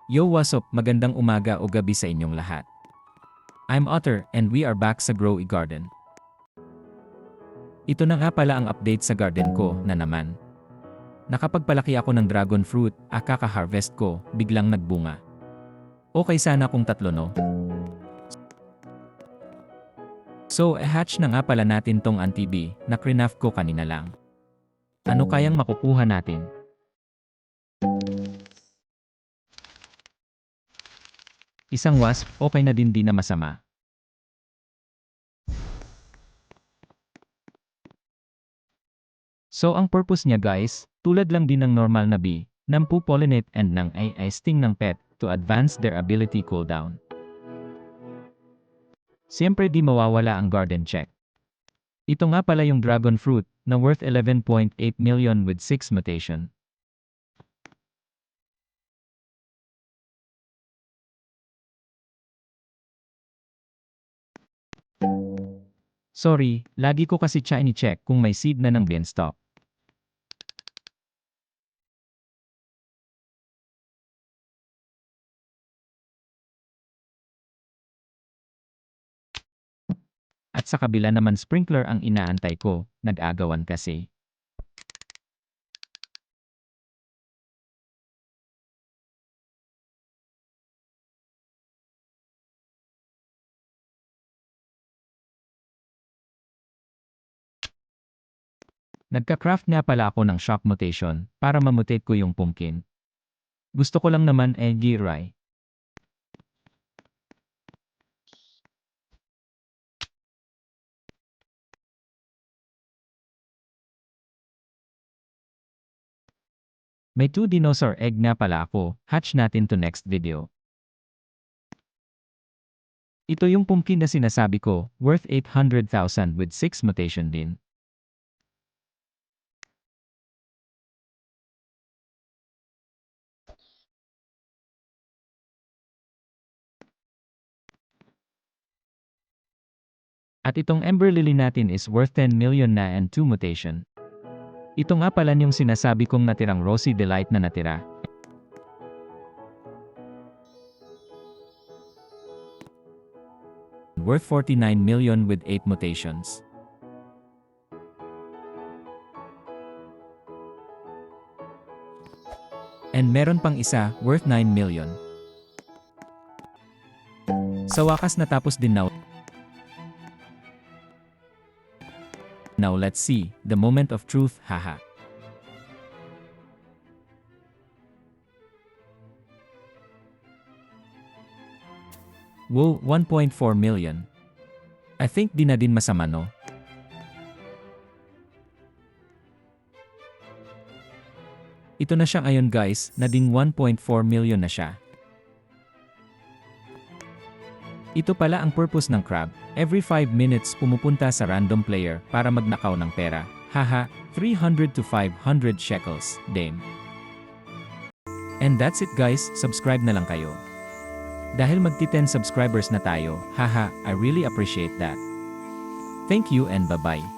Yo, what's up? Magandang umaga o gabi sa inyong lahat. I'm Otter and we are back sa Grow a Garden. Ito na nga pala ang update sa garden ko na naman. Nakapagpalaki ako ng dragon fruit, kaka-harvest ko, biglang nagbunga. Okay sana kung tatlo no? So, hatch na nga pala natin tong antibi na craft ko kanina lang. Ano kayang makukuha natin? Isang wasp, okay na din di na masama. So ang purpose niya guys, tulad lang din ng normal na bee, nampu-pollinate and ng sting ng pet to advance their ability cooldown. Siyempre di mawawala ang garden check. Ito nga pala yung dragon fruit na worth 11.8 million with 6 mutation. Sorry, lagi ko kasi ini-check kung may seed na ng beanstalk. At sa kabila naman sprinkler ang inaantay ko, nag-agawan kasi. Nagka-craft nga pala ako ng shock mutation para mamutate ko yung pumpkin. Gusto ko lang naman giray. May 2 dinosaur egg nga pala ako, hatch natin to next video. Ito yung pumpkin na sinasabi ko, worth 800,000 with 6 mutation din. At itong Ember Lily natin is worth 10 million na and 2 mutation. Ito nga pala yung sinasabi kong natirang Rosy Delight na natira. Worth 49 million with 8 mutations. And meron pang isa, worth 9 million. Sa wakas natapos din now. Now let's see, the moment of truth, haha. Whoa, 1.4 million. I think di na din masama no? Ito na siya ngayon guys, nading 1.4 million na siya. Ito pala ang purpose ng crab, every 5 minutes pumupunta sa random player para magnakaw ng pera. Haha, 300 to 500 shekels, dame. And that's it guys, subscribe na lang kayo. Dahil magti-10 subscribers na tayo, haha, I really appreciate that. Thank you and bye-bye.